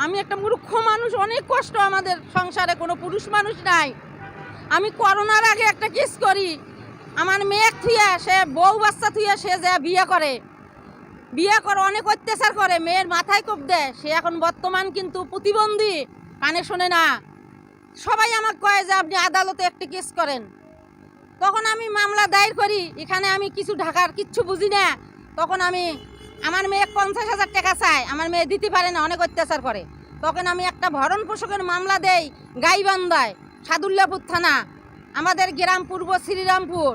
আমি একটা মূর্খ মানুষ, অনেক কষ্ট আমাদের সংসারে, কোনো পুরুষ মানুষ নাই। আমি করোনার আগে একটা কেস করি, আমার মেয়ে থুয়ে সে বউ বাচ্চা থুয়ে সে যে বিয়ে করে অনেক অত্যাচার করে, মেয়ের মাথায় কোপ দেয়। সে এখন বর্তমান কিন্তু প্রতিবন্ধী, কানে শোনে না। সবাই আমাকে কয় যে আপনি আদালতে একটি কেস করেন। তখন আমি মামলা দায়ের করি। এখানে আমি কিছু ঢাকার কিচ্ছু বুঝি না। তখন আমার মেয়ে 50,000 টাকা চায়, আমার মেয়ে দিতে পারে না, অনেক অত্যাচার করে। তখন আমি একটা ভরণ পোষকের মামলা দেই গাইবান্ধায়, সাদুল্লাপুর থানা, আমাদের গ্রাম পূর্ব শ্রীরামপুর,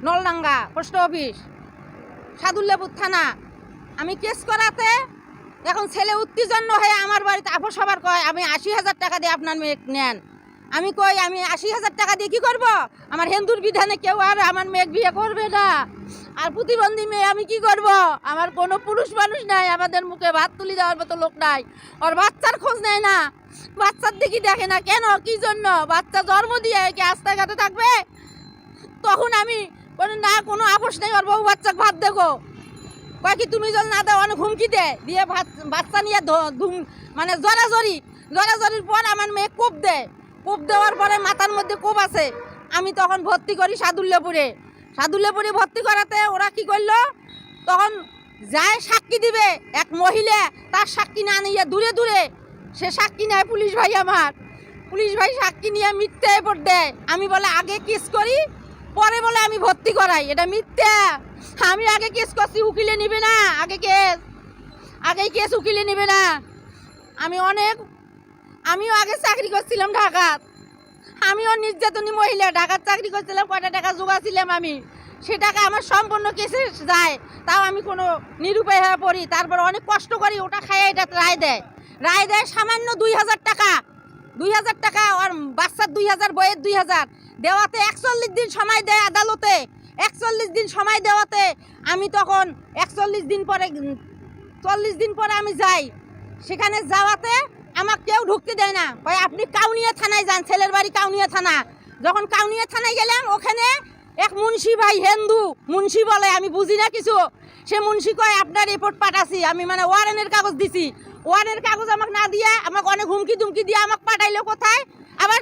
নলডাঙ্গা পোস্ট অফিস, সাদুল্লাপুর থানা। আমি কেস করাতে এখন ছেলে উত্তেজন্য হয়ে আমার বাড়িতে সবার কয় আমি 80,000 টাকা দিয়ে আপনার মেয়ে নেন। আমি কই আমি 80,000 টাকা দিয়ে কী করবো? আমার হিন্দুর বিধানে কেউ আর আমার মেয়ে বিয়ে করবে না, আর প্রতিবন্ধী মেয়ে আমি কি করব? আমার কোনো পুরুষ মানুষ নাই, আমাদের মুখে ভাত তুলি দেওয়ার মতো লোক নাই। ওর বাচ্চার খোঁজ নেয় না, বাচ্চার দিকে দেখে না। কেন, কি জন্য? বাচ্চা জন্ম দিয়ে কি রাস্তাঘাটে থাকবে? তখন আমি না, কোনো আপোষ নেই, ওর বউ বাচ্চাকে ভাত দেখো। কয় কি তুমি জল না দাও, অনেক হুমকি দিয়ে বাচ্চা নিয়ে মানে জড়াজড়ির পর আমার মেয়ে কোপ দেয়। কোপ দেওয়ার পরে মাথার মধ্যে কোপ আছে। আমি তখন ভর্তি করি সাদুল্লাপুরে ভর্তি করাতে ওরা কি করলো, তখন যায় সাক্ষী দিবে এক মহিলা, তার সাক্ষী না নিয়ে দূরে সে সাক্ষী নেয় পুলিশ ভাই সাক্ষী নিয়ে মিথ্যা এপট দেয়। আমি বলে আগে কেস করি, পরে বলে আমি ভর্তি করাই, এটা মিথ্যা। আমি আগে কেস করছি, উকিলে নিবে না, আগেই কেস উকিলে নিবে না। আমিও আগে চাকরি করছিলাম ঢাকাত, আমিও নির্যাতনী মহিলা, ঢাকার চাকরি করছিলাম, কয়টা টাকা জোগাছিলাম আমি, সে টাকা আমার সম্পূর্ণ কেসে যায়। তাও আমি কোনো নিরুপায় হয়ে পড়ি, তারপর অনেক কষ্ট করি, ওটা খাইয়ে এটা রায় দেয় সামান্য 2,000 টাকা, আর বাচ্চার 2,000, বইয়ের 2,000 দেওয়াতে 41 দিন সময় দেয় আদালতে। 41 দিন সময় দেওয়াতে আমি তখন 41 দিন পরে 40 দিন পরে আমি যাই। সেখানে যাওয়াতে আমাকে কেউ ঢুকতে দেয় না, ভাই আপনি কাউনিয়া থানায় যান, ছেলের বাড়ি কাউনিয়া থানা। যখন কাউনিয়া থানায় গেলাম, ওখানে এক মুন্সি ভাই, হিন্দু মুন্সি বলে, আমি বুঝি না কিছু। সে মুন্সি কয় আপনার রিপোর্ট পাঠাছি, আমি মানে ওয়ারেন্টের কাগজ দিছি। ওয়ারেন্টের কাগজ আমাকে না দিয়ে আমাকে অনেক হুমকি দুমকি দিয়ে আমাকে পাঠাইলো কোথায়, আবার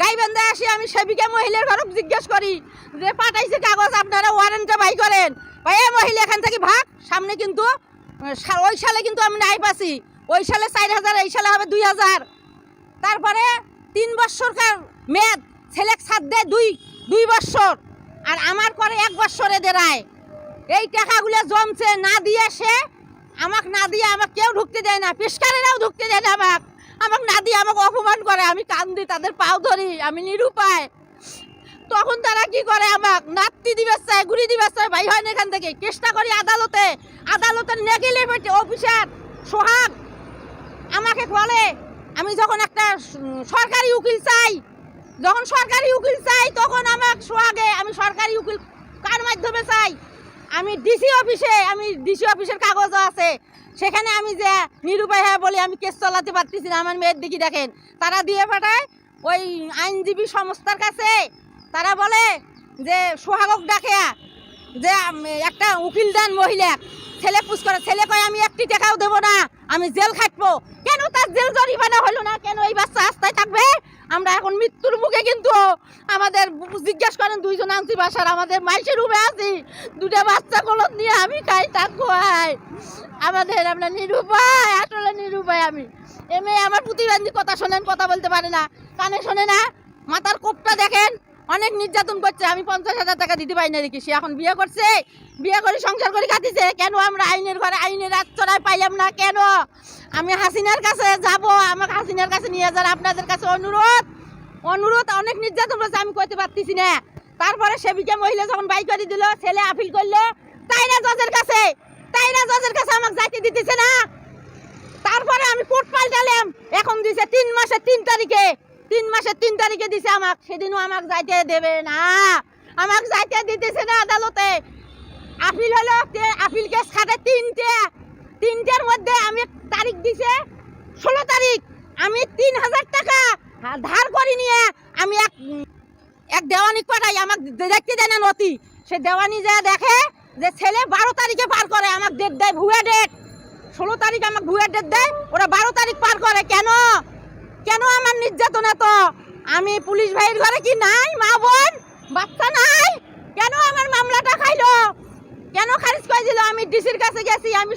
গাইবান্ধায় আসি। আমি সেবিকা মহিলার ঘরে জিজ্ঞেস করি যে পাঠাইছে কাগজ, আপনারা ওয়ারেন্টটা বাই করেন। ভাই এ মহিলা এখান থেকে ভাগ, সামনে কিন্তু ওই সালে কিন্তু আমি নাই পাচ্ছি, ওই সালে 4,000, এই সালে হবে 2,000। তারপরে 3 বছরকার মেয়াদ, ছেলে ছাড় দেয় 2 বছর, আর আমার পরে 1 বছরে দেয়। এই টাকাগুলো জমছে, না দিয়ে আমাকে কেউ ঢুকতে দেয় না, পেশকারেরাও ঢুকতে দেয় না, আমাকে না দিয়ে আমাকে অপমান করে। আমি কান্দি, তাদের পাও ধরি, আমি নিরুপায়। তখন তারা কি করে, আমাকে নাতি দিবে চায়, গুড়ি দিবে চায়, ভাই হয় না এখান থেকে। চেষ্টা করি আদালতের নেগেলে অফিসার সোহাগ আমাকে বলে, আমি যখন একটা সরকারি উকিল চাই, তখন আমাকে সোহাগে, আমি সরকারি উকিল কার মাধ্যমে চাই, আমি ডিসি অফিসের কাগজও আছে, সেখানে আমি যে নিরুপায় হয়ে বলি আমি কেস চালাতে পারতেছি না। আমার মেয়ের দিকে দেখেন, তারা দিয়ে পাঠায় ওই আইনজীবী সংস্থার কাছে। তারা বলে যে সোহাগক ডাকে, যে একটা উকিল দেন মহিলা, ছেলে পুষ করে। ছেলে কয় আমি 1 টাকাও দেবো না, আমি জেল খাটবো। কেন তার জেল জরিমানা হলো না? কেন এই বাচ্চা রাস্তায় থাকবে? আমরা এখন মৃত্যুর মুখে, কিন্তু আমাদের জিজ্ঞেস করেন 2 জন আনছি বাসার, আমাদের মাইসের রুমে আছি, 2টা বাচ্চা কলম নিয়ে আমি খাই থাকবো। আমরা নিরুপায়, আসলে নিরুপায়। আমি মেয়ে আমার প্রতিবন্ধী, কথা শোনেন, কথা বলতে পারে না, কানে শোনে না, মাথার কোপটা দেখেন, অনেক নির্যাতন করছে। আমি 50,000 টাকা দিতে পারি না দেখি। সে এখন বিয়ে করছে, বিয়ে করে সংসার করে খাতিছে। কেন আমরা আইনের ঘরে, আইনের আশ্রয় পাইলাম না? কেন আমি হাসিনার কাছে যাব? আমাকে হাসিনার কাছে নিয়ে যান, আপনাদের কাছে অনুরোধ। অনেক নির্যাতন করছে, আমি করতে পারতেছি না। তারপরে সেবিকা মহিলা যখন বাই করে দিল, ছেলে আপিল করলো তাইরা জজের কাছে আমাকে যাইতে দিতেছে না। তারপরে আমি কোর্ট পাল্টালাম, এখন দিছে 3 মাসের 3 তারিখে দিছে আমাকে। সেদিনও আমাকে যাইতে দেবে না, আমাকে যাইতে দিতেছে না আদালতে। আপিল হলো, আপিল কেস খাটে 3টের মধ্যে আমি তারিখ দিছে 16 তারিখ। আমি 3,000 টাকা ধার করে নিয়ে আমি এক দেওয়ানি পাঠাই, আমাকে দেখতে দেয় না নথি। সে দেওয়ানি যা দেখে যে ছেলে 12 তারিখে পার করে, আমাকে ডেট দেয়, ভুয়া ডেট। 16 তারিখ আমাকে ভুয়ের ডেট দেয়, ওরা 12 তারিখ পার করে। কেন কেন আমার নির্যাতন এত? আমি পুলিশ ভাইয়ের ঘরে কি নাই মা বোন বাচ্চা নাই? কেন আমার মামলাটা খাইলো? কেন খারিজ করে দিল? আমি ডিসির কাছে গেছি, আমি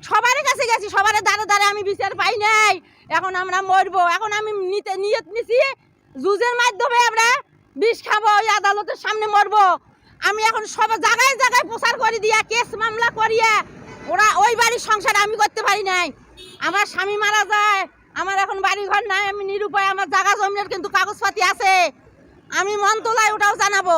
সবার কাছে গেছি, সবার দ্বারে দ্বারে আমি বিচার পাই নাই। এখন আমরা মরবো। এখন আমি নিয়ত নিছি জুজের মাধ্যমে আমরা বিষ খাবো, ওই আদালতের সামনে মরবো। আমি এখন সব জায়গায় জায়গায় প্রচার করে দিয়া কেস মামলা করিয়া ওরা ওই বাড়ির সংসার আমি করতে পারি নাই। আমার স্বামী মারা যায়, আমার এখন বাড়ি ঘর নাই, আমি নিরুপায়। আমার জায়গা জমির কিন্তু কাগজপাতি আছে, আমি মন তোলায় ওটাও জানাবো।